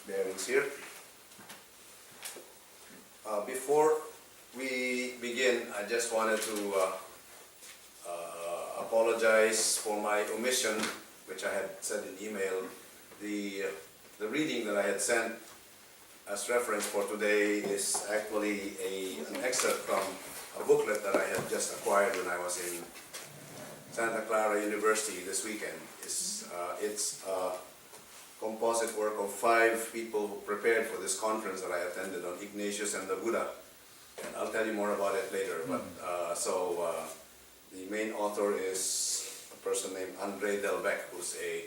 bearings here. Before we begin, I just wanted to apologize for my omission, which I had said in email. The reading that I had sent as reference for today is actually an excerpt from a booklet that I had just acquired when I was in Santa Clara University this weekend. It's a composite work of 5 people who prepared for this conference that I attended on Ignatius and the Buddha. And I'll tell you more about it later. But the main author is a person named Andre Delbecq, who's a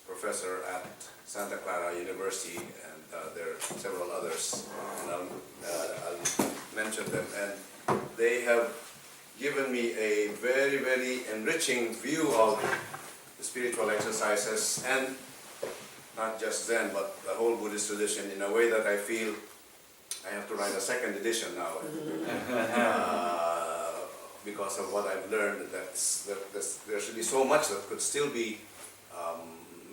professor at Santa Clara University, and there are several others, and I'll mention them. And they have given me a very, very enriching view of the spiritual exercises, and not just Zen, but the whole Buddhist tradition, in a way that I feel I have to write a second edition now. Because of what I've learned, that there should be so much that could still be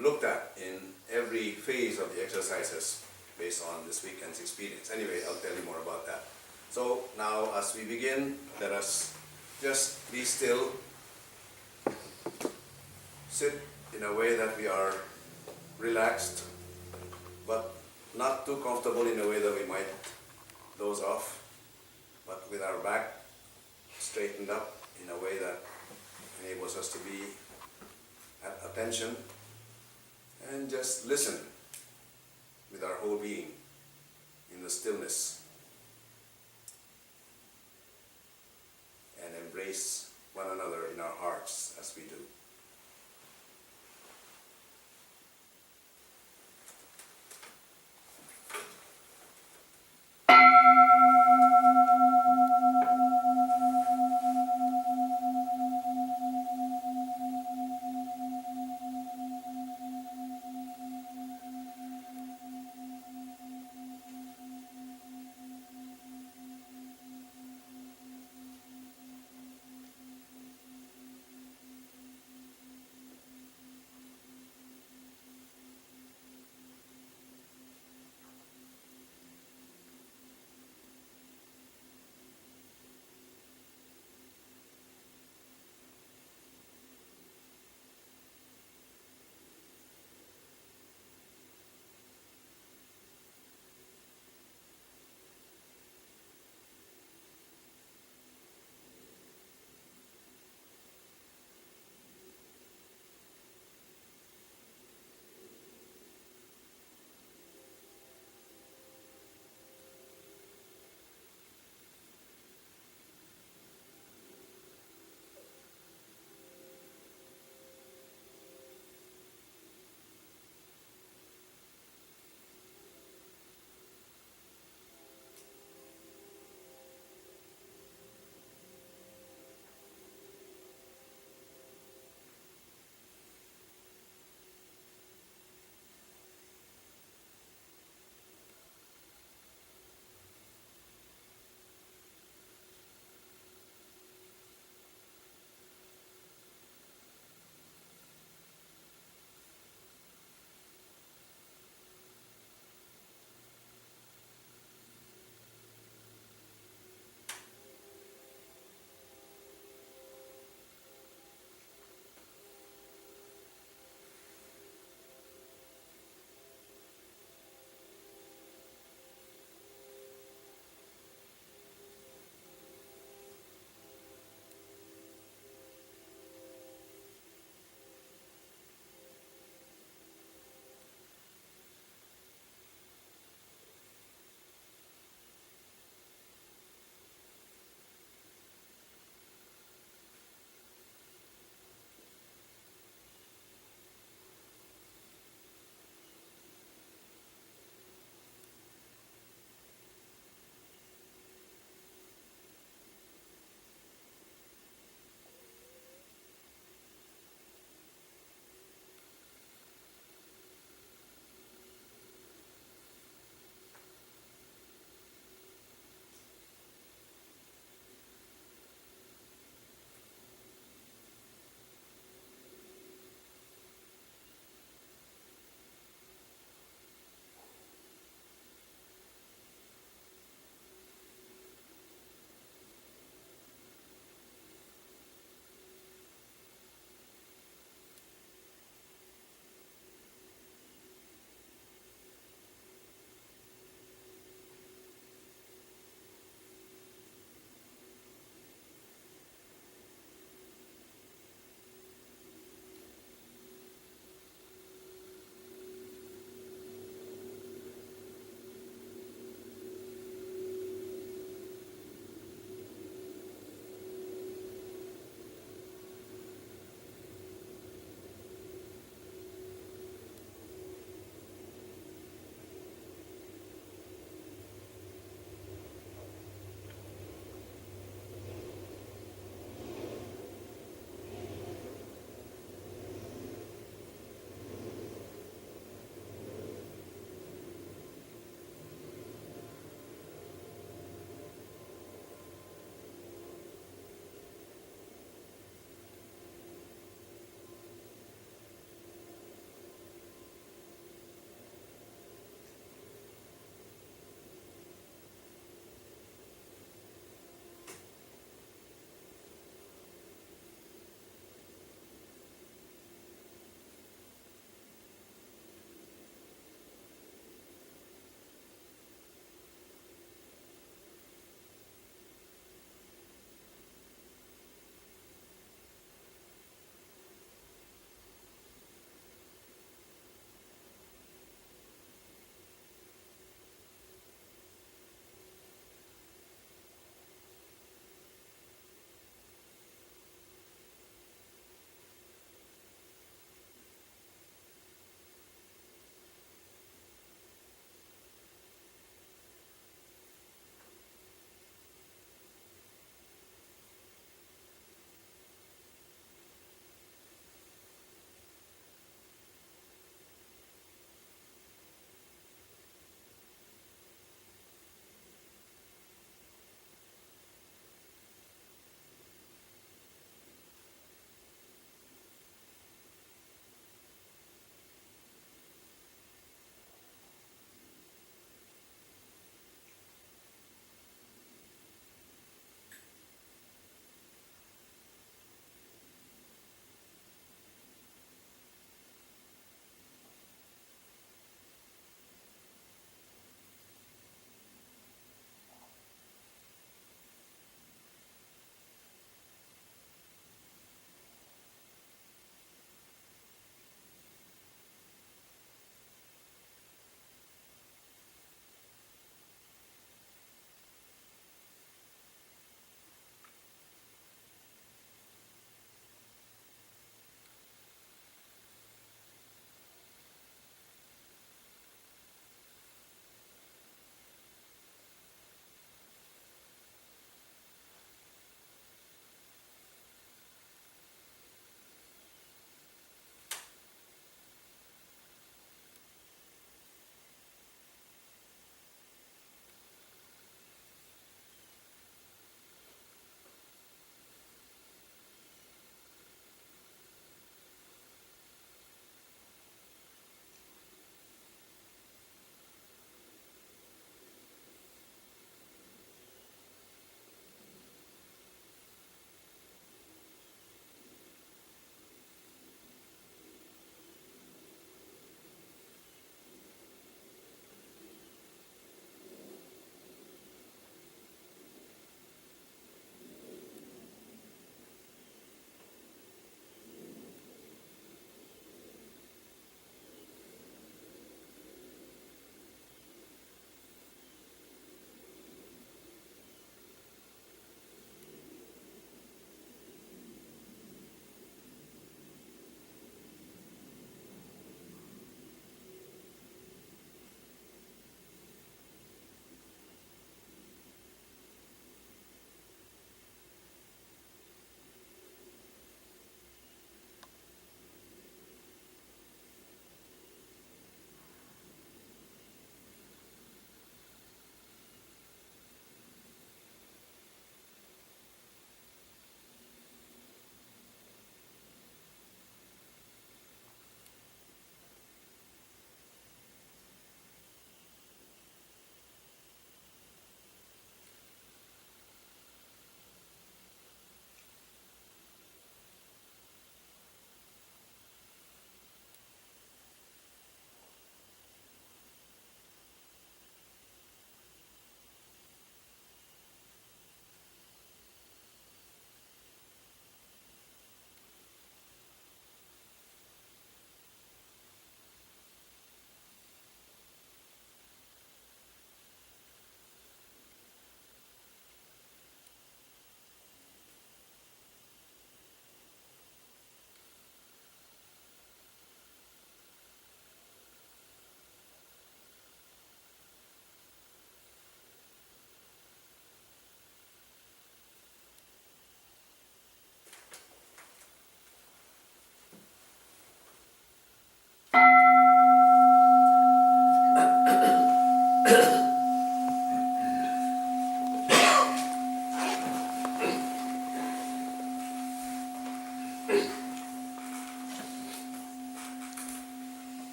looked at in every phase of the exercises based on this weekend's experience. Anyway, I'll tell you more about that. So now, as we begin, let us just be still, sit in a way that we are relaxed, but not too comfortable in a way that we might doze off, but with our back straightened up in a way that enables us to be at attention, and just listen with our whole being in the stillness, and embrace one another in our hearts as we do.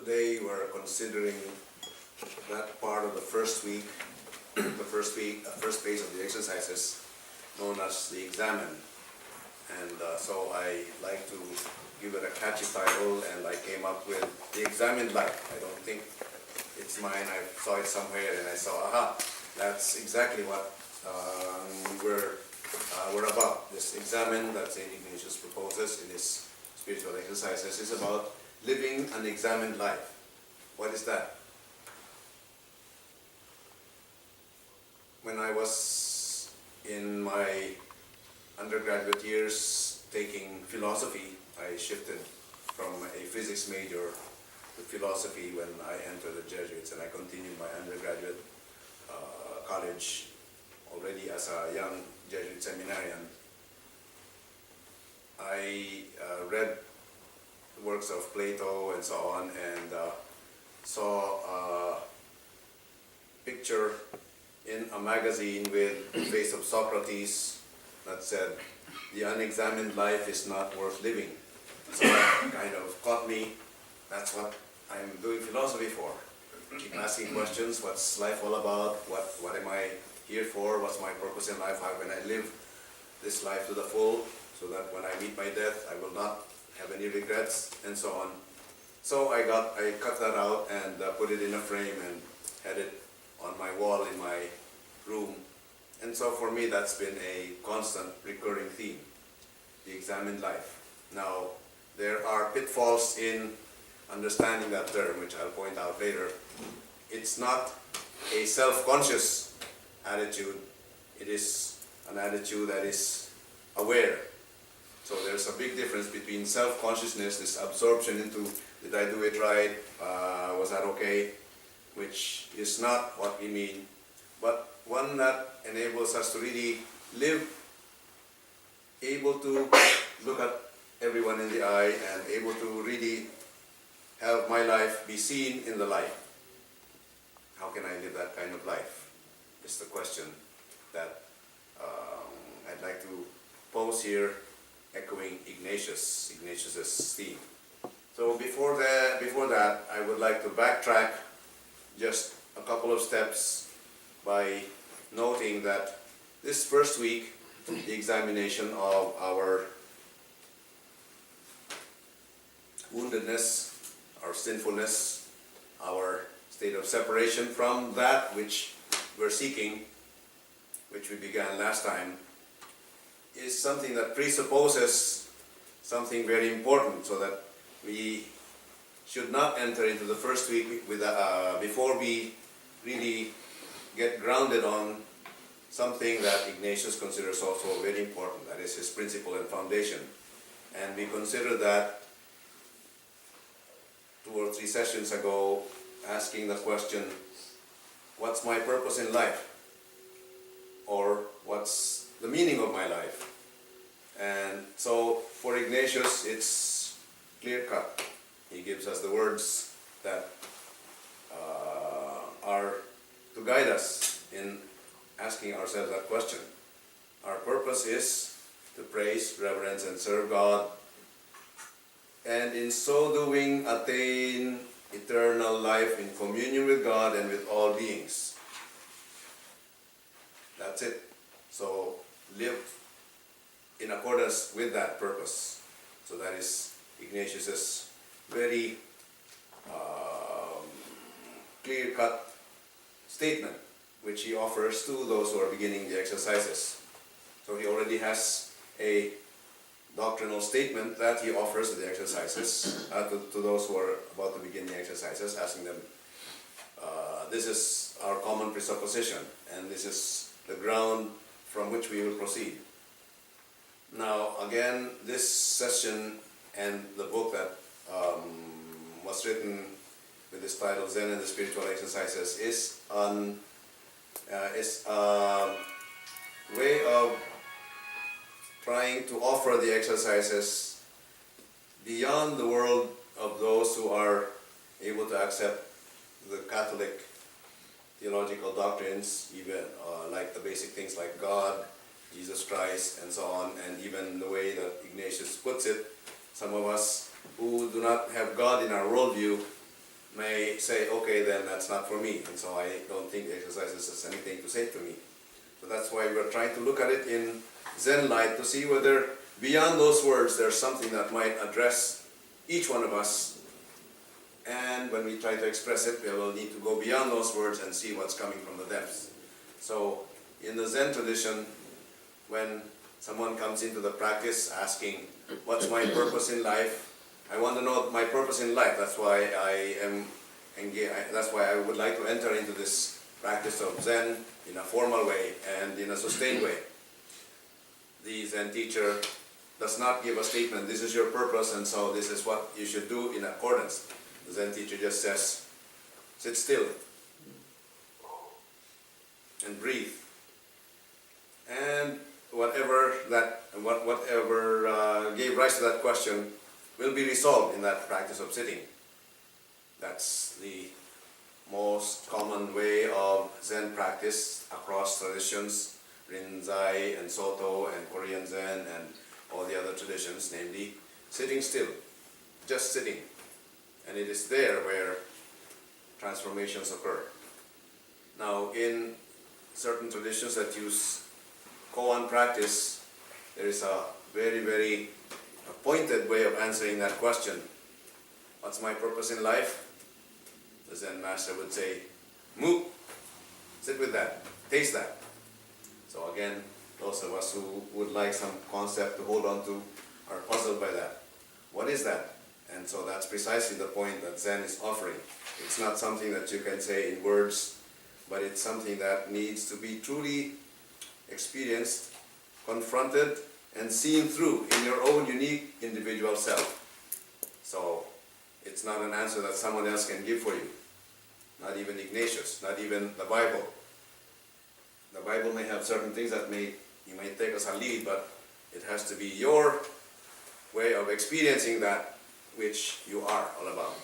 Today we're considering that part of the first week, first phase of the exercises known as the examen. And so I like to give it a catchy title, and I came up with the examined life. I don't think it's mine. I saw it somewhere and I saw, aha, that's exactly what we're about. This examen that St. Ignatius proposes in his spiritual exercises is about living an examined life. What is that? When I was in my undergraduate years taking philosophy, I shifted from a physics major to philosophy when I entered the Jesuits, and I continued my undergraduate college already as a young Jesuit seminarian. I read works of Plato and so on, and saw a picture in a magazine with the face of Socrates that said, "The unexamined life is not worth living." So that kind of caught me. That's what I'm doing philosophy for. Keep asking questions. What's life all about? What am I here for? What's my purpose in life? How can I live this life to the full, so that when I meet my death, I will not have any regrets, and so on. So I cut that out and put it in a frame and had it on my wall in my room. And so for me, that's been a constant recurring theme, the examined life. Now, there are pitfalls in understanding that term, which I'll point out later. It's not a self-conscious attitude. It is an attitude that is aware. So there's a big difference between self-consciousness, this absorption into, did I do it right, was that okay, which is not what we mean, but one that enables us to really live, able to look at everyone in the eye and able to really have my life be seen in the light. How can I live that kind of life? Is the question that I'd like to pose here, echoing Ignatius's theme. So before that, I would like to backtrack just a couple of steps by noting that this first week, the examination of our woundedness, our sinfulness, our state of separation from that which we're seeking, which we began last time, is something that presupposes something very important, so that we should not enter into the first week with before we really get grounded on something that Ignatius considers also very important, that is his principle and foundation. And we considered that 2 or 3 sessions ago, asking the question, what's my purpose in life? Or what's the meaning of my life? And so for Ignatius, it's clear-cut. He gives us the words that are to guide us in asking ourselves that question. Our purpose is to praise, reverence, and serve God, and in so doing attain eternal life in communion with God and with all beings. That's it. So live in accordance with that purpose. So that is Ignatius's very clear-cut statement, which he offers to those who are beginning the exercises. So he already has a doctrinal statement that he offers to the exercises, to those who are about to begin the exercises, asking them, this is our common presupposition, and this is the ground from which we will proceed. Now, again, this session and the book that was written with this title, Zen and the Spiritual Exercises, is a way of trying to offer the exercises beyond the world of those who are able to accept the Catholic theological doctrines, even like the basic things like God, Jesus Christ, and so on, and even the way that Ignatius puts it. Some of us who do not have God in our worldview may say, okay, then that's not for me, and so I don't think the exercises has anything to say to me. So that's why we're trying to look at it in Zen light to see whether beyond those words there's something that might address each one of us. And when we try to express it, we will need to go beyond those words and see what's coming from the depths. So in the Zen tradition, when someone comes into the practice asking, what's my purpose in life? I want to know my purpose in life. That's why I am engaged. That's why I would like to enter into this practice of Zen in a formal way and in a sustained way. The Zen teacher does not give a statement, this is your purpose and so this is what you should do in accordance. The Zen teacher just says, sit still and breathe. And whatever gave rise to that question will be resolved in that practice of sitting. That's the most common way of Zen practice across traditions, Rinzai and Soto and Korean Zen and all the other traditions, namely sitting still, just sitting. And it is there where transformations occur. Now, in certain traditions that use koan practice, there is a very, very pointed way of answering that question. What's my purpose in life? The Zen master would say, mu, sit with that, taste that. So again, those of us who would like some concept to hold on to are puzzled by that. What is that? And so that's precisely the point that Zen is offering. It's not something that you can say in words, but it's something that needs to be truly experienced, confronted, and seen through in your own unique individual self. So it's not an answer that someone else can give for you. Not even Ignatius, not even the Bible. The Bible may have certain things that you may take as a lead, but it has to be your way of experiencing that which you are all about.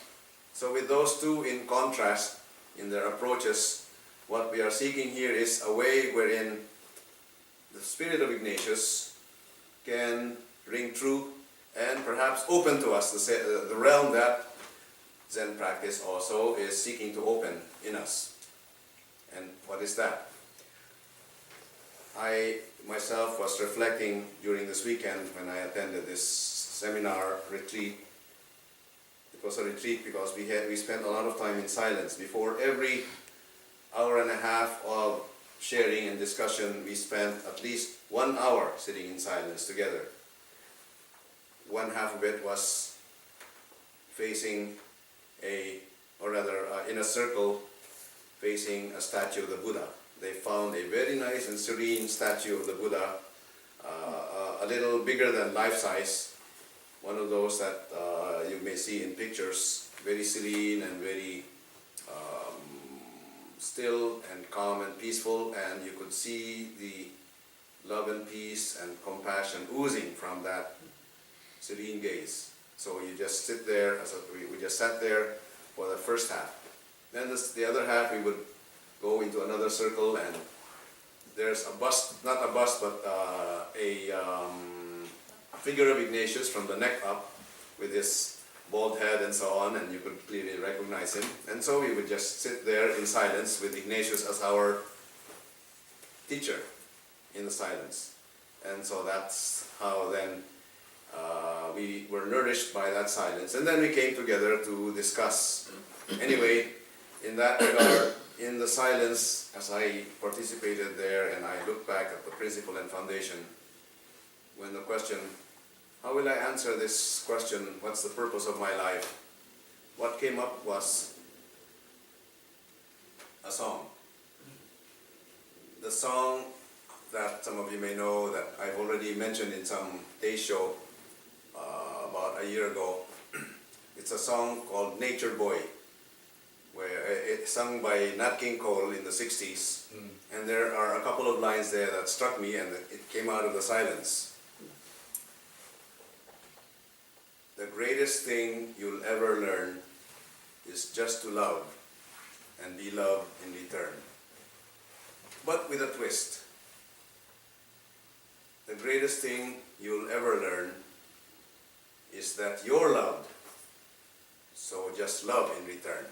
So with those two in contrast in their approaches, what we are seeking here is a way wherein the spirit of Ignatius can ring true and perhaps open to us the realm that Zen practice also is seeking to open in us. And what is that? I myself was reflecting during this weekend when I attended this seminar retreat. It was a retreat because we spent a lot of time in silence. Before every hour and a half of sharing and discussion, we spent at least 1 hour sitting in silence together. One half of it was facing in a circle facing a statue of the Buddha. They found a very nice and serene statue of the Buddha, a little bigger than life size, one of those that you may see in pictures, very serene and very still and calm and peaceful, and you could see the love and peace and compassion oozing from that serene gaze. So you just sit there, we just sat there for the first half. Then the other half we would go into another circle, and there's a bust, not a bust, but a figure of Ignatius from the neck up with his bald head and so on, and you could clearly recognize him. And so we would just sit there in silence with Ignatius as our teacher in the silence. And so that's how then we were nourished by that silence. And then we came together to discuss. Anyway, in that regard, in the silence, as I participated there and I looked back at the principle and foundation, when the question, how will I answer this question, what's the purpose of my life? What came up was song. The song that some of you may know that I've already mentioned in some day show about a year ago. It's a song called Nature Boy, where it's sung by Nat King Cole in the 60s. And there are a couple of lines there that struck me, and it came out of the silence. The greatest thing you'll ever learn is just to love and be loved in return. But with a twist. The greatest thing you'll ever learn is that you're loved, so just love in return.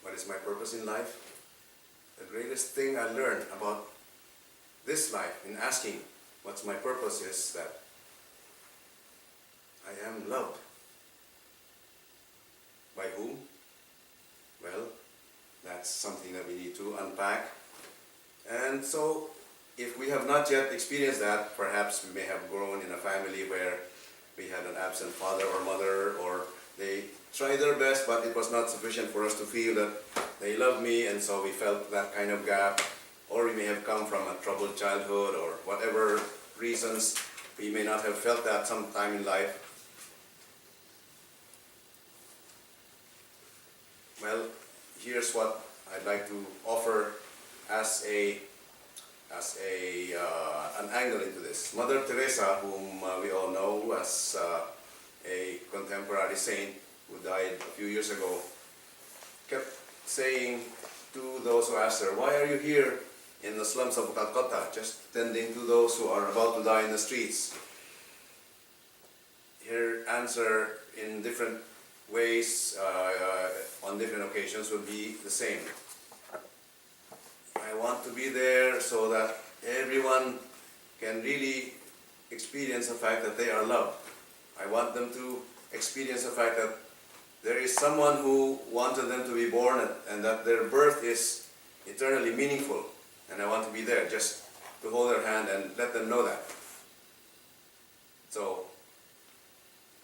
What is my purpose in life? The greatest thing I learned about this life in asking what's my purpose is that I am loved. By whom? Well, that's something that we need to unpack. And so, if we have not yet experienced that, perhaps we may have grown in a family where we had an absent father or mother, or they tried their best, but it was not sufficient for us to feel that they loved me, and so we felt that kind of gap. Or we may have come from a troubled childhood, or whatever reasons, we may not have felt that sometime in life. Well, here's what I'd like to offer as an angle into this. Mother Teresa, whom we all know as a contemporary saint who died a few years ago, kept saying to those who asked her, "Why are you here in the slums of Calcutta, just tending to those who are about to die in the streets?" Her answer in different ways on different occasions would be the same. I want to be there so that everyone can really experience the fact that they are loved. I want them to experience the fact that there is someone who wanted them to be born, and that their birth is eternally meaningful. And I want to be there just to hold their hand and let them know that. So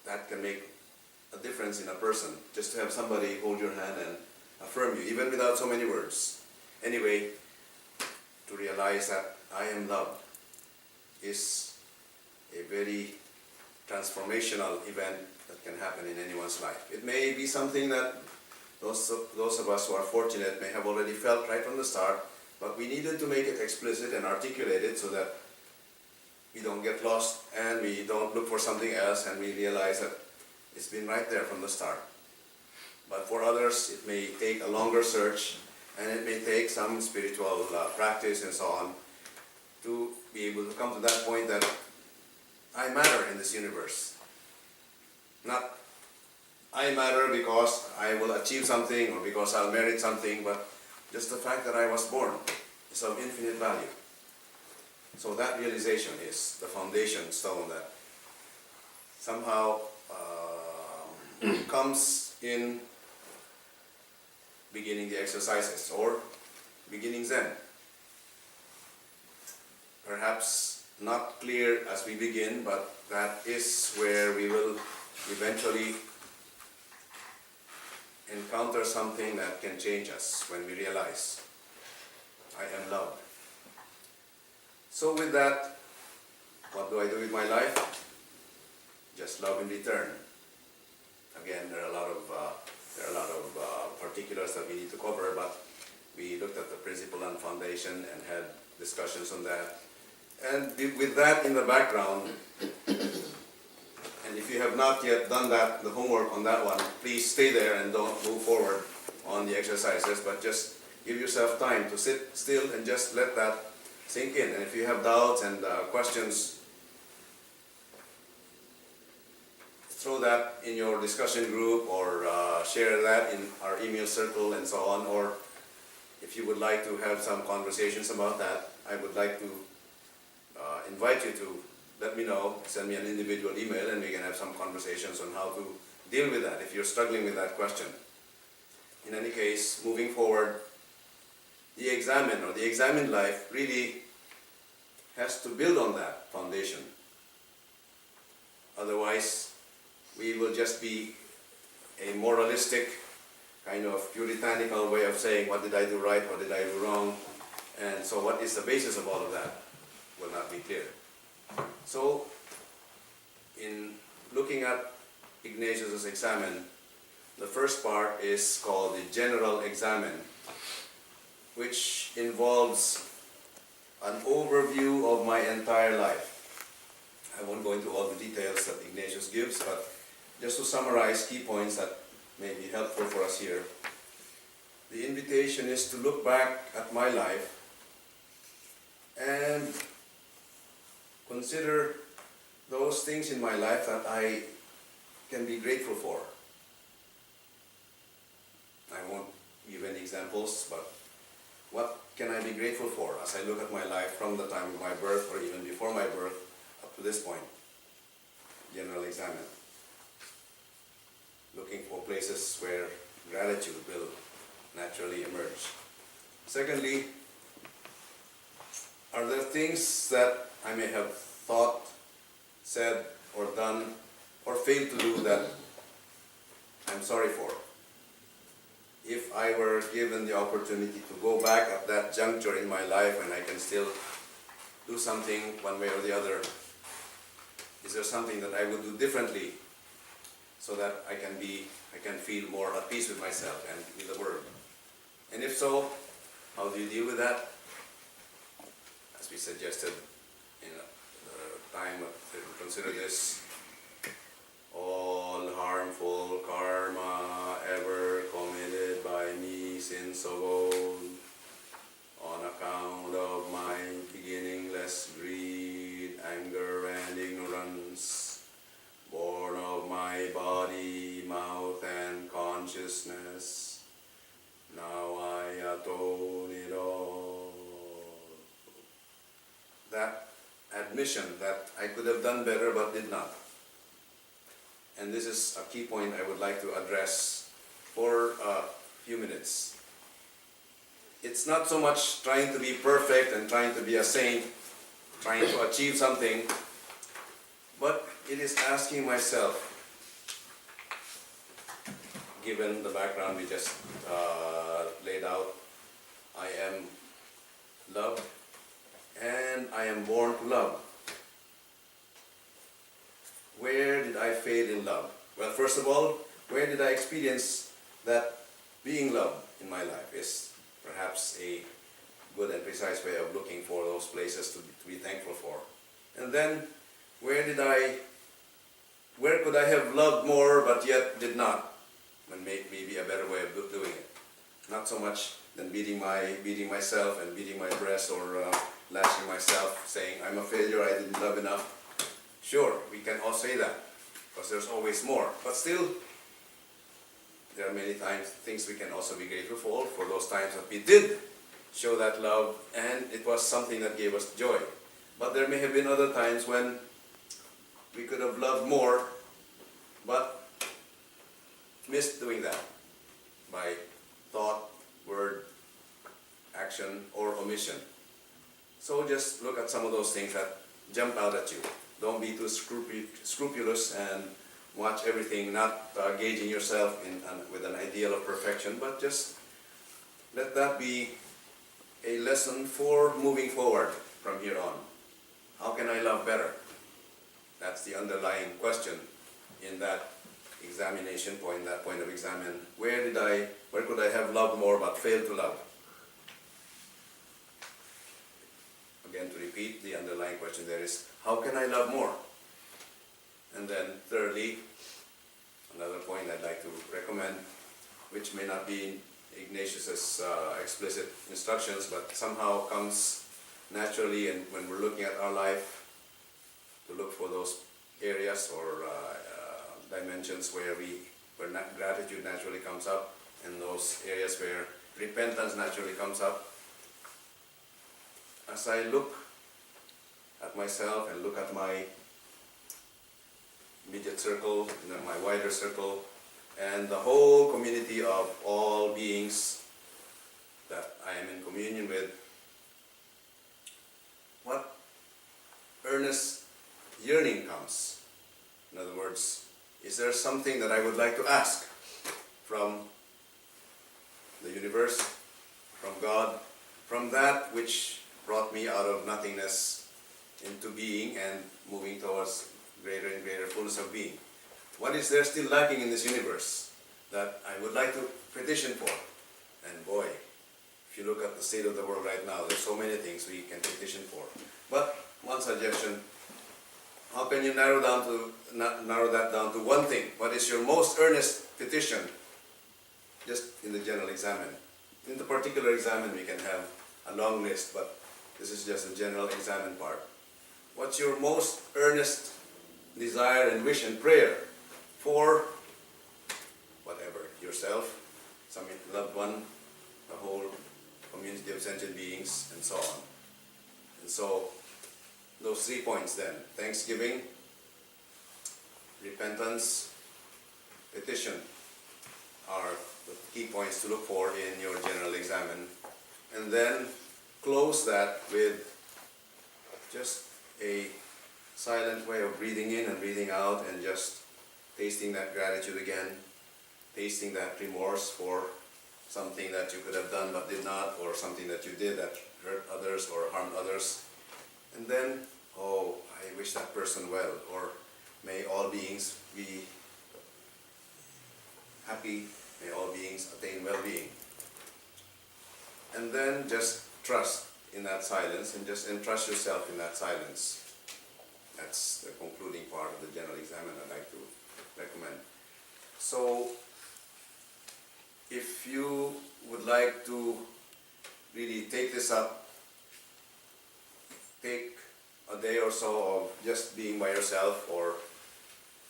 that can make a difference in a person, just to have somebody hold your hand and affirm you, even without so many words. Anyway, to realize that I am loved is a very transformational event that can happen in anyone's life. It may be something that those of us who are fortunate may have already felt right from the start, but we needed to make it explicit and articulate it so that we don't get lost and we don't look for something else, and we realize that it's been right there from the start. But for others, it may take a longer search, and it may take some spiritual practice and so on to be able to come to that point that I matter in this universe. Not I matter because I will achieve something or because I'll merit something, but just the fact that I was born is of infinite value. So that realization is the foundation stone that somehow comes in beginning the exercises or beginning Zen. Perhaps not clear as we begin, but that is where we will eventually encounter something that can change us when we realize I am loved. So with that, what do I do with my life? Just love in return. Again, there are a lot of particulars that we need to cover, but we looked at the principle and foundation and had discussions on that. And with that in the background, and if you have not yet done that, the homework on that one, please stay there and don't move forward on the exercises, but just give yourself time to sit still and just let that sink in. And if you have doubts and questions, throw that in your discussion group or share that in our email circle and so on. Or if you would like to have some conversations about that, I would like to invite you to let me know, send me an individual email, and we can have some conversations on how to deal with that if you're struggling with that question. In any case, moving forward, the examined life really has to build on that foundation. Otherwise, we will just be a moralistic kind of puritanical way of saying what did I do right, what did I do wrong, and so what is the basis of all of that will not be clear. So, in looking at Ignatius's Examen, the first part is called the General Examen, which involves an overview of my entire life. I won't go into all the details that Ignatius gives, but just to summarize key points that may be helpful for us here. The invitation is to look back at my life and consider those things in my life that I can be grateful for. I won't give any examples, but what can I be grateful for as I look at my life from the time of my birth or even before my birth up to this point? General Examen. Looking for places where gratitude will naturally emerge. Secondly, are there things that I may have thought, said, or done, or failed to do that I'm sorry for? If I were given the opportunity to go back at that juncture in my life and I can still do something one way or the other, is there something that I would do differently so that I can feel more at peace with myself and with the Word? And if so, how do you deal with that? As we suggested in the time to consider this, all harmful karma ever committed by me since of old, on account of my beginningless greed, anger, and ignorance, born of my body, mouth, and consciousness, now I atone it all. That admission that I could have done better but did not. And this is a key point I would like to address for a few minutes. It's not so much trying to be perfect and trying to be a saint, trying to achieve something, but it is asking myself, given the background we just laid out, I am loved and I am born to love. Where did I fail in love? Well, first of all, where did I experience that being loved in my life is perhaps a good and precise way of looking for those places to be thankful for. And then, where could I have loved more but yet did not? And maybe a better way of doing it. Not so much than beating myself and beating my breast or lashing myself, saying I'm a failure, I didn't love enough. Sure, we can all say that, because there's always more. But still, there are many times things we can also be grateful for those times that we did show that love, and it was something that gave us joy. But there may have been other times when we could have loved more, but missed doing that by thought, word, action, or omission. So just look at some of those things that jump out at you. Don't be too scrupulous and watch everything, not gauging yourself with an ideal of perfection, but just let that be a lesson for moving forward from here on. How can I love better? That's the underlying question in that examination point, that point of examen. Where could I have loved more but failed to love? Again, to repeat, the underlying question there is, how can I love more? And then thirdly, another point I'd like to recommend, which may not be in Ignatius's explicit instructions, but somehow comes naturally, and when we're looking at our life, to look for those areas or dimensions where gratitude naturally comes up, and those areas where repentance naturally comes up. As I look at myself and look at my immediate circle, my wider circle, and the whole community of all beings that I am in communion with, what earnest yearning comes? In other words, is there something that I would like to ask from universe, from God, from that which brought me out of nothingness into being and moving towards greater and greater fullness of being. What is there still lacking in this universe that I would like to petition for? And boy, if you look at the state of the world right now, there's so many things we can petition for. But one suggestion, how can you narrow that down to one thing? What is your most earnest petition? Just in the general examen. In the particular examen we can have a long list, but this is just the general examen part. What's your most earnest desire and wish and prayer for whatever, yourself, some loved one, the whole community of sentient beings, and so on. And so, those 3 points then, thanksgiving, repentance, petition, are the key points to look for in your general examen. And then close that with just a silent way of breathing in and breathing out, and just tasting that gratitude again, tasting that remorse for something that you could have done but did not, or something that you did that hurt others or harmed others. And then, oh, I wish that person well, or may all beings be happy, may all beings attain well-being. And then just trust in that silence, and just entrust yourself in that silence. That's the concluding part of the general examen I'd like to recommend. So, if you would like to really take this up, take a day or so of just being by yourself, or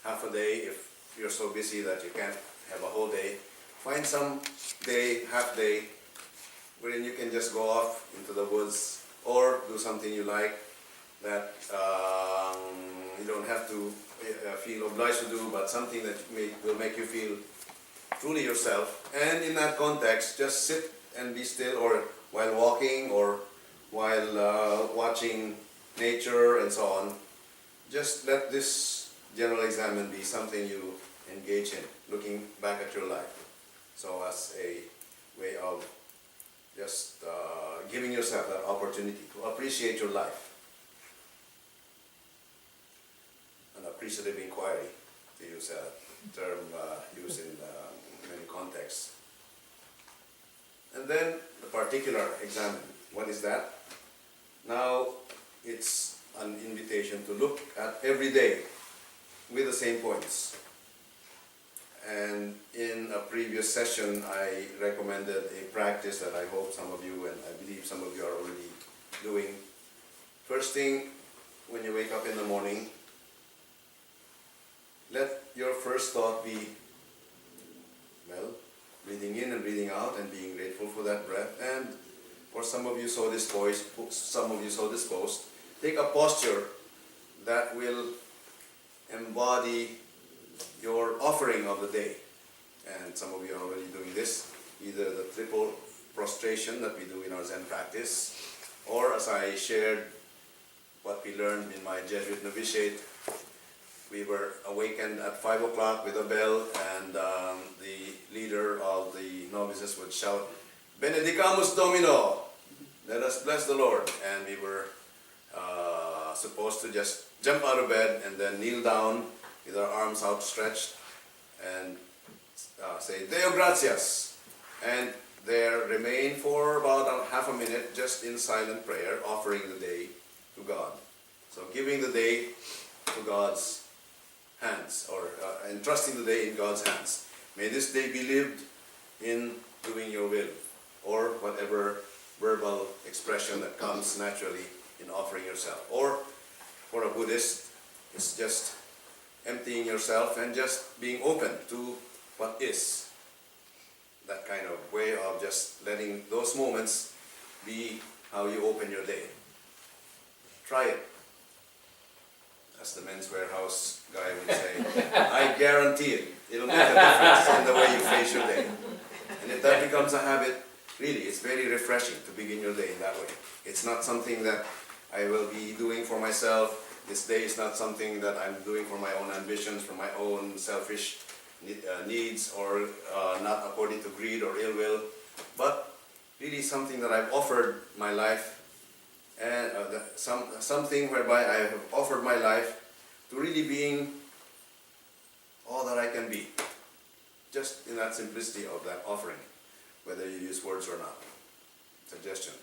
half a day if you're so busy that you can't have a whole day. Find some day, half day, wherein you can just go off into the woods or do something you like that you don't have to feel obliged to do, but something that will make you feel truly yourself. And in that context, just sit and be still, or while walking, or while watching nature and so on. Just let this general examen be something you engage in, looking back at your life. So as a way of just giving yourself that opportunity to appreciate your life. An appreciative inquiry, to use a term used in many contexts. And then the particular examen. What is that? Now it's an invitation to look at every day with the same points. And in a previous session I recommended a practice that I hope some of you, and I believe some of you are already doing. First thing, when you wake up in the morning, let your first thought be, well, breathing in and breathing out and being grateful for that breath. And for some of you so disposed, take a posture that will embody your offering of the day. And some of you are already doing this, either the triple prostration that we do in our Zen practice, or as I shared what we learned in my Jesuit novitiate, we were awakened at 5 o'clock with a bell, and the leader of the novices would shout, "Benedicamus Domino," let us bless the Lord. And we were supposed to just jump out of bed and then kneel down with our arms outstretched and say, "Deo gratias," and there remain for about half a minute just in silent prayer, offering the day to God. So giving the day to God's hands, or entrusting the day in God's hands. May this day be lived in doing your will, or whatever verbal expression that comes naturally in offering yourself. Or for a Buddhist, it's just emptying yourself and just being open to what is. That kind of way of just letting those moments be how you open your day. Try it. As the Men's Warehouse guy would say, I guarantee it. It'll make a difference in the way you face your day. And if that becomes a habit, really, it's very refreshing to begin your day in that way. It's not something that I will be doing for myself. This day is not something that I'm doing for my own ambitions, for my own selfish needs, or not according to greed or ill will. But really something that I've offered my life, and something whereby I have offered my life to really being all that I can be, just in that simplicity of that offering, whether you use words or not. Suggestion.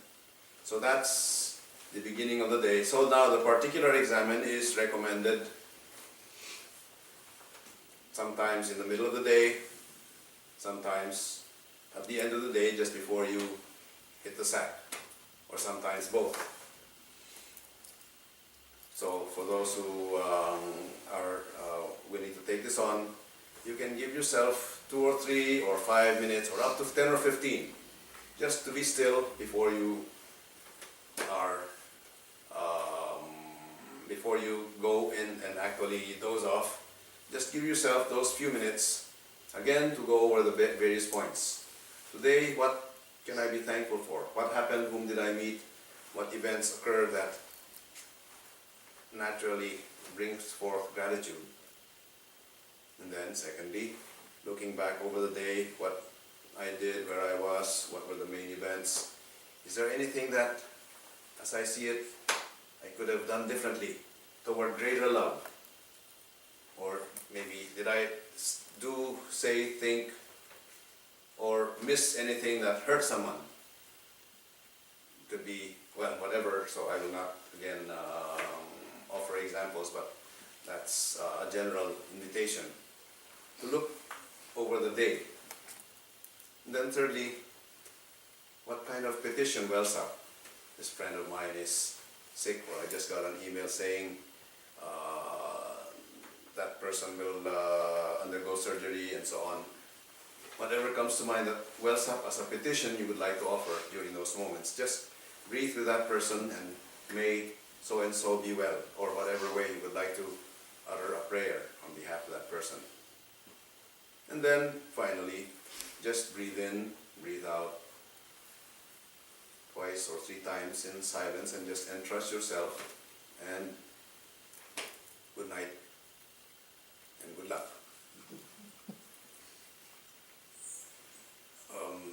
So that's the beginning of the day. So now the particular examen is recommended sometimes in the middle of the day, sometimes at the end of the day, just before you hit the sack, or sometimes both. So for those who are willing to take this on, you can give yourself 2 or 3 or 5 minutes, or up to 10 or 15, just to be still before you are, before you go in and actually doze off. Just give yourself those few minutes, again, to go over the various points. Today, what can I be thankful for? What happened? Whom did I meet? What events occurred that naturally brings forth gratitude? And then secondly, looking back over the day, what I did, where I was, what were the main events. Is there anything that, as I see it, I could have done differently toward greater love? Or maybe did I do, say, think, or miss anything that hurt someone? Could be, well, whatever, so I will not, again, offer examples, but that's a general invitation to look over the day. And then thirdly, what kind of petition wells up? This friend of mine is sick, or I just got an email saying that person will undergo surgery and so on. Whatever comes to mind that wells up as a petition you would like to offer during those moments, just breathe with that person and may so and so be well, or whatever way you would like to utter a prayer on behalf of that person. And then finally, just breathe in, breathe out twice or 3 times in silence, and just entrust yourself, and good night and good luck.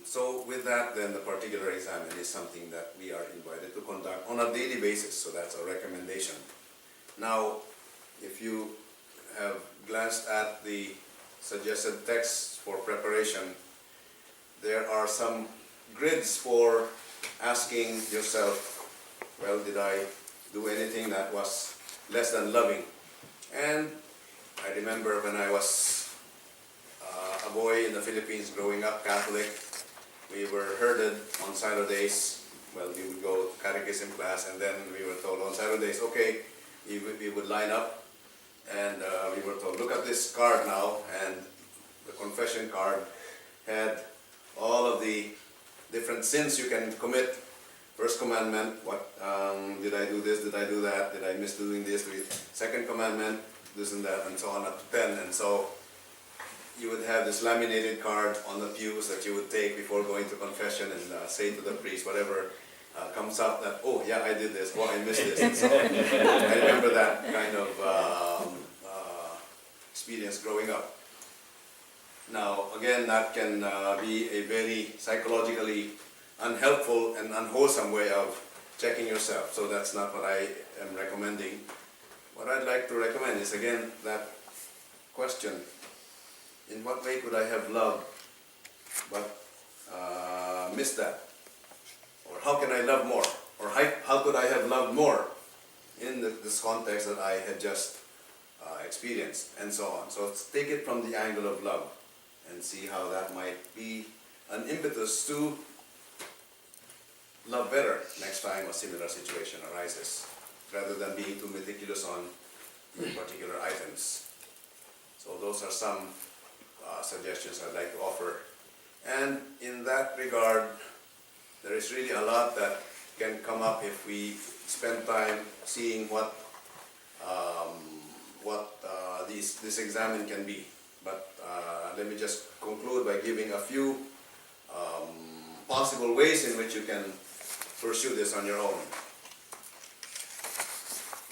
So with that, then, the particular examen is something that we are invited to conduct on a daily basis, so that's a recommendation. Now, if you have glanced at the suggested texts for preparation, there are some grids for asking yourself, well, did I do anything that was less than loving? And I remember when I was a boy in the Philippines growing up Catholic, we were herded on Saturdays. Well, we would go to catechism class, and then we were told on Saturdays, okay, we would line up, and we were told, look at this card now, and the confession card had all of the different sins you can commit. First commandment, what did I do this, did I do that, did I miss doing this? Second commandment, this and that, and so on up to 10. And so you would have this laminated card on the pews that you would take before going to confession, and say to the priest whatever comes up, that, oh yeah, I did this, oh I missed this. And so I remember that kind of experience growing up. Now again, that can be a very psychologically unhelpful and unwholesome way of checking yourself, so that's not what I am recommending. What I'd like to recommend is, again, that question, in what way could I have loved but missed that? Or how can I love more? Or how could I have loved more in this context that I had just experienced, and so on. So take it from the angle of love and see how that might be an impetus to love better next time a similar situation arises, rather than being too meticulous on the particular items. So those are some suggestions I'd like to offer. And in that regard, there is really a lot that can come up if we spend time seeing what this examen can be. But let me just conclude by giving a few possible ways in which you can pursue this on your own.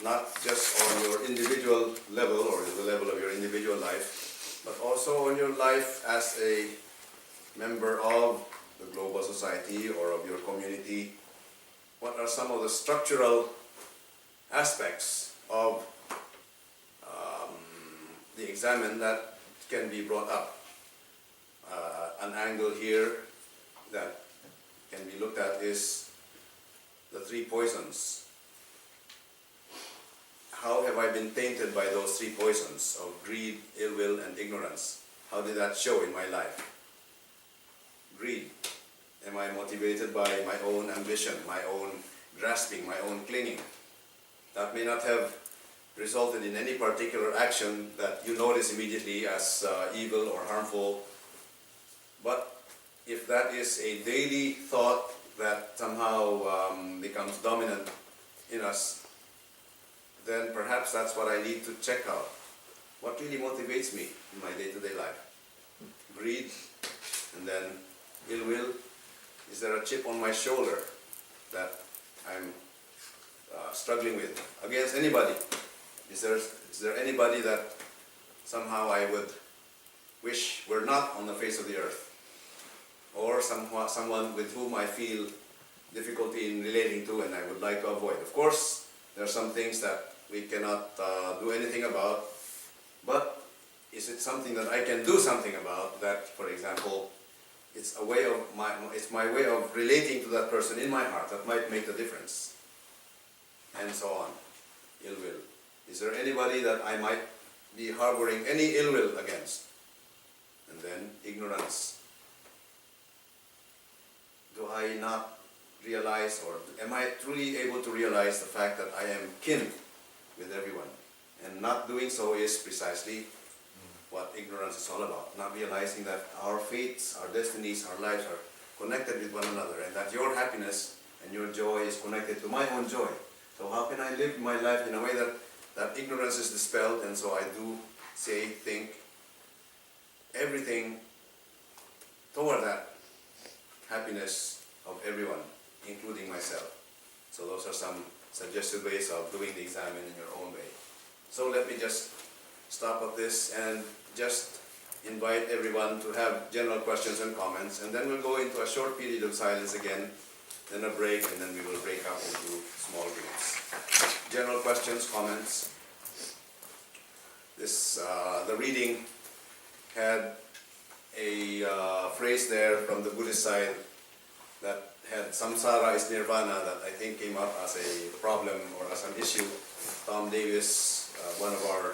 Not just on your individual level, or the level of your individual life, but also on your life as a member of the global society. society or of your community, what are some of the structural aspects of the examen that can be brought up? An angle here that can be looked at is the three poisons. How have I been tainted by those three poisons of greed, ill will, and ignorance? How did that show in my life? Greed. Am I motivated by my own ambition, my own grasping, my own clinging? That may not have resulted in any particular action that you notice immediately as evil or harmful, but if that is a daily thought that somehow becomes dominant in us, then perhaps that's what I need to check out. What really motivates me in my day-to-day life? Greed, and then ill will. Is there a chip on my shoulder that I'm struggling with against anybody? Is there anybody that somehow I would wish were not on the face of the earth? Or someone with whom I feel difficulty in relating to and I would like to avoid? Of course, there are some things that we cannot do anything about, but is it something that I can do something about? That, for example, it's my way of relating to that person in my heart that might make the difference, and so on. Ill will. Is there anybody that I might be harboring any ill will against? And then ignorance. Do I not realize, or am I truly able to realize the fact that I am kin with everyone? And not doing so is precisely what ignorance is all about. Not realizing that our fates, our destinies, our lives are connected with one another, and that your happiness and your joy is connected to my own joy. So how can I live my life in a way that ignorance is dispelled, and so I do say, think, everything toward that happiness of everyone, including myself. So those are some suggested ways of doing the examen in your own way. So let me just stop at this and just invite everyone to have general questions and comments, and then we'll go into a short period of silence again, then a break, and then we will break up into small groups. General questions, comments. The reading had a phrase there from the Buddhist side that had samsara is nirvana, that I think came up as a problem or as an issue. Tom Davis, one of our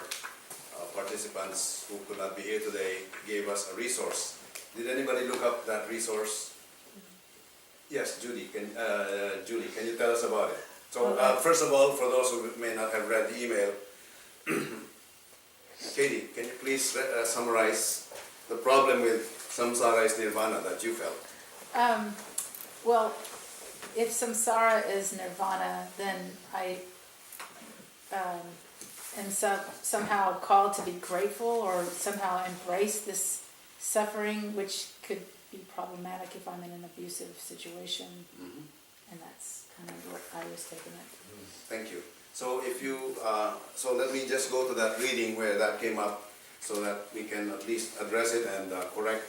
participants who could not be here today, gave us a resource. Did anybody look up that resource? Yes, Julie, can you tell us about it? So first of all, for those who may not have read the email, Katie, can you please summarize the problem with samsara is nirvana that you felt? Well, if samsara is nirvana, then I am somehow called to be grateful or somehow embrace this suffering, which could be problematic if I'm in an abusive situation. Mm-hmm. And that's kind of what I was taking it. Thank you. So if you, so let me just go to that reading where that came up, so that we can at least address it and correct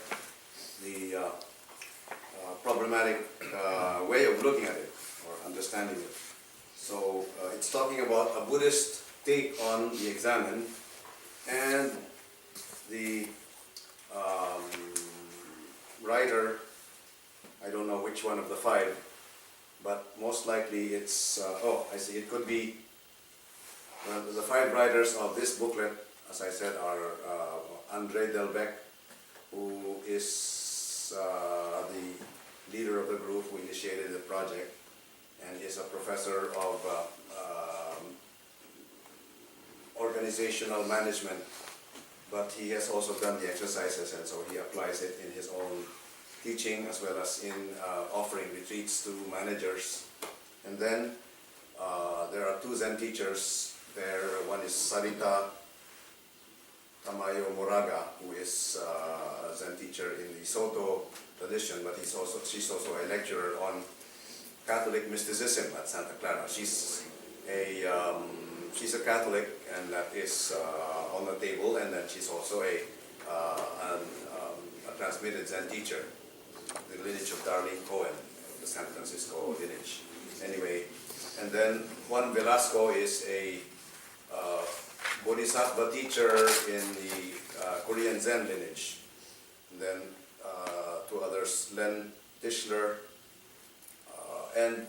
the problematic way of looking at it or understanding it. So it's talking about a Buddhist take on the examen, and the writer, I don't know which one of the five, but most likely it's, I see, it could be the five writers of this booklet, as I said, are André Delbecq, who is the leader of the group who initiated the project, and is a professor of organizational management, but he has also done the exercises, and so he applies it in his own teaching as well as in offering retreats to managers. And then there are two Zen teachers there. One is Sarita Tamayo Moraga, who is a Zen teacher in the Soto tradition, but she's also a lecturer on Catholic mysticism at Santa Clara. She's a Catholic, and that is on the table, and then she's also a transmitted Zen teacher. the lineage of Darlene Cohen, the San Francisco lineage. Anyway, and then Juan Velasco is a Bodhisattva teacher in the Korean Zen lineage. And then two others, Len Tischler, and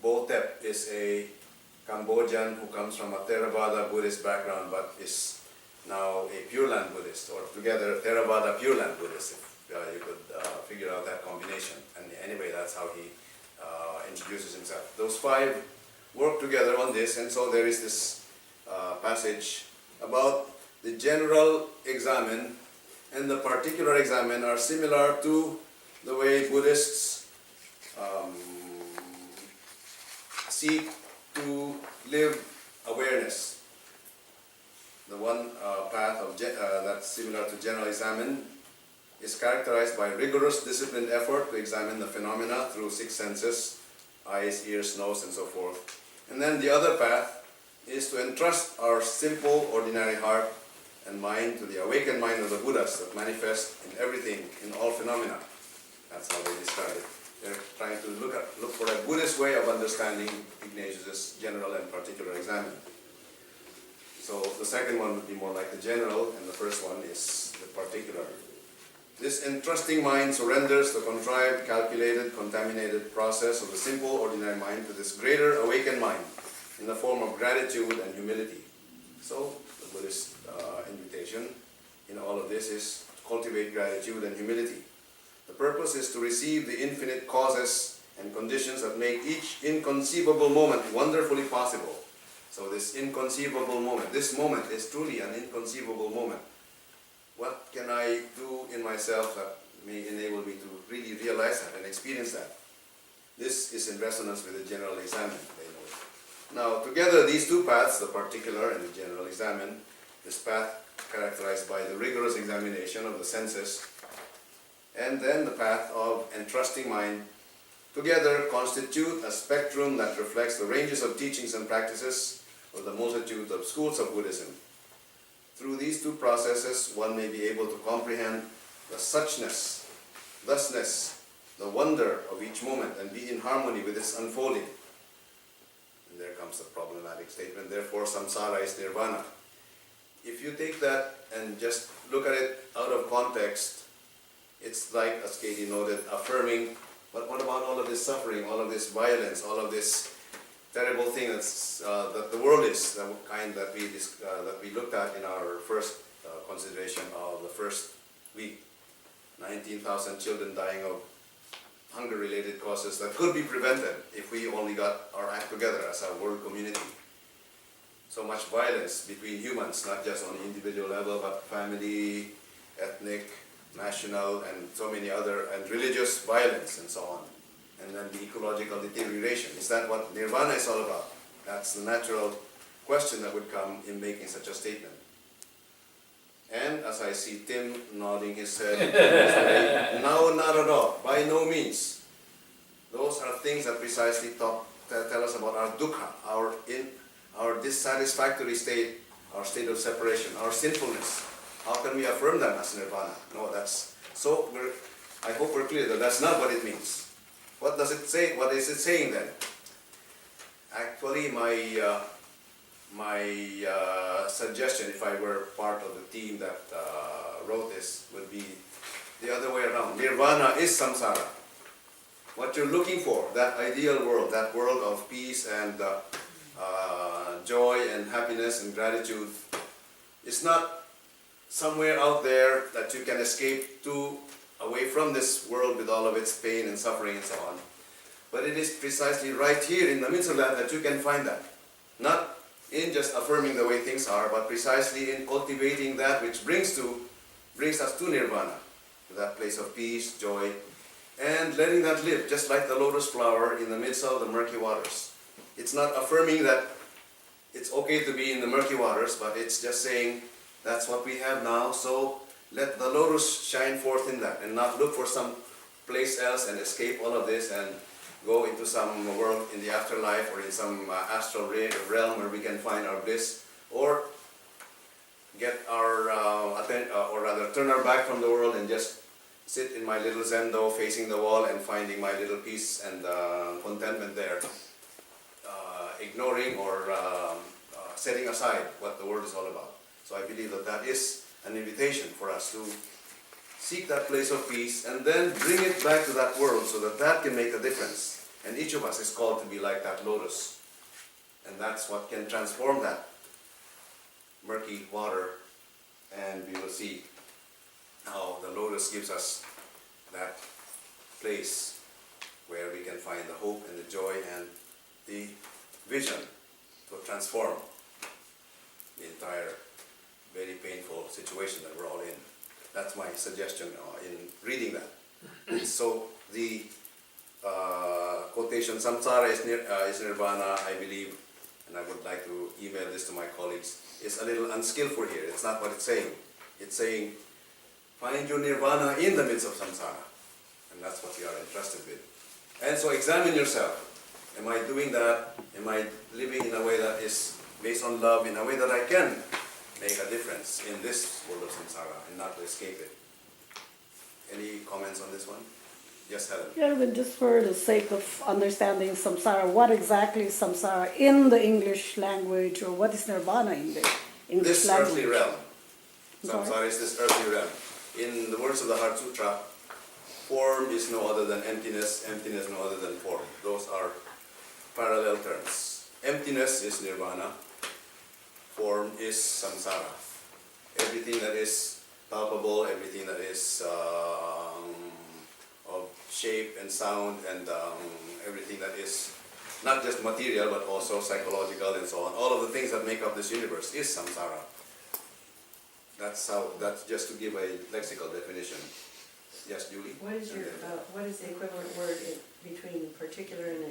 Botep is a Cambodian who comes from a Theravada Buddhist background but is now a Pure Land Buddhist, or together Theravada Pure Land Buddhist, if you could figure out that combination. And anyway, that's how he introduces himself. Those five work together on this, and so there is this passage about the general examen and the particular examen are similar to the way Buddhists seek to live awareness. The one path of that's similar to general examen is characterized by rigorous disciplined effort to examine the phenomena through six senses, eyes, ears, nose, and so forth. And then the other path is to entrust our simple, ordinary heart and mind to the awakened mind of the Buddhas that manifest in everything, in all phenomena. That's how they describe it. They're trying to look for a Buddhist way of understanding Ignatius's general and particular examen. So the second one would be more like the general, and the first one is the particular. This entrusting mind surrenders the contrived, calculated, contaminated process of the simple, ordinary mind to this greater awakened mind in the form of gratitude and humility. So the Buddhist invitation in all of this is to cultivate gratitude and humility. The purpose is to receive the infinite causes and conditions that make each inconceivable moment wonderfully possible. So this inconceivable moment, this moment is truly an inconceivable moment. What can I do in myself that may enable me to really realize that and experience that? This is in resonance with the general examen, they know. Now, together these two paths, the particular and the general examen, this path characterized by the rigorous examination of the senses, and then the path of entrusting mind, together constitute a spectrum that reflects the ranges of teachings and practices of the multitude of schools of Buddhism. Through these two processes, one may be able to comprehend the suchness, thusness, the wonder of each moment and be in harmony with its unfolding. And there comes the problematic statement, therefore samsara is nirvana. If you take that and just look at it out of context, it's like, as Katie noted, affirming, but what about all of this suffering, all of this violence, all of this terrible thing that the world is, the kind that we looked at in our first consideration of the first week. 19,000 children dying of hunger-related causes that could be prevented if we only got our act together as a world community. So much violence between humans, not just on the individual level, but family, ethnic, national, and so many other, and religious violence and so on. And then the ecological deterioration. Is that what nirvana is all about? That's the natural question that would come in making such a statement. And as I see Tim nodding his head, no, not at all, by no means. Those are things that precisely tell us about our dukkha, our dissatisfactory state, our state of separation, our sinfulness. How can we affirm them as nirvana? No, I hope we're clear that that's not what it means. What does it say? What is it saying then? Actually, my suggestion, if I were part of the team that wrote this, would be the other way around. Nirvana is samsara. What you're looking for, that ideal world, that world of peace and joy and happiness and gratitude, is not somewhere out there that you can escape to, away from this world with all of its pain and suffering and so on. But it is precisely right here in the midst of that you can find that. Not in just affirming the way things are, but precisely in cultivating that which brings us to nirvana, to that place of peace, joy, and letting that live, just like the lotus flower in the midst of the murky waters. It's not affirming that it's okay to be in the murky waters, but it's just saying, that's what we have now, so let the lotus shine forth in that, and not look for some place else and escape all of this and go into some world in the afterlife or in some astral realm where we can find our bliss, or get our or rather turn our back from the world and just sit in my little zendo facing the wall and finding my little peace and contentment there, ignoring or setting aside what the world is all about. So I believe that that is an invitation for us to seek that place of peace and then bring it back to that world so that that can make a difference. And each of us is called to be like that lotus. And that's what can transform that murky water, and we will see how the lotus gives us that place where we can find the hope and the joy and the vision to transform the entire very painful situation that we're all in. That's my suggestion in reading that. So the quotation, samsara is nirvana, I believe, and I would like to email this to my colleagues, is a little unskillful here. It's not what it's saying. It's saying, find your nirvana in the midst of samsara. And that's what we are entrusted with. And so examine yourself. Am I doing that? Am I living in a way that is based on love, in a way that I can make a difference in this world of samsara and not to escape it? Any comments on this one? Yes, Helen. Yeah, but just for the sake of understanding samsara, what exactly is samsara in the English language, or what is nirvana in the English This language? earthly realm. Sorry? Samsara is this earthly realm. In the words of the Heart Sutra, form is no other than emptiness, emptiness no other than form. Those are parallel terms. Emptiness is nirvana, form is samsara. Everything that is palpable, everything that is of shape and sound, and everything that is not just material but also psychological and so on, all of the things that make up this universe is samsara. That's just to give a lexical definition. Yes, Julie? What is the equivalent word between particular and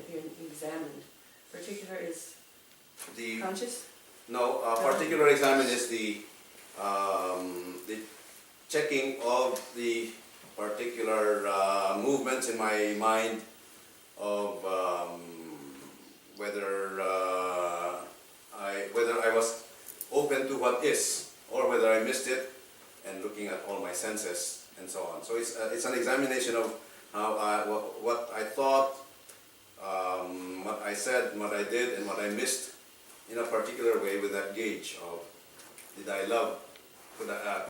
examined? Particular is The conscious? No, particular examine is the checking of the particular movements in my mind of whether I was open to what is, or whether I missed it, and looking at all my senses and so on. So it's an examination of how what I thought, what I said, what I did, and what I missed in a particular way with that gauge of did I love,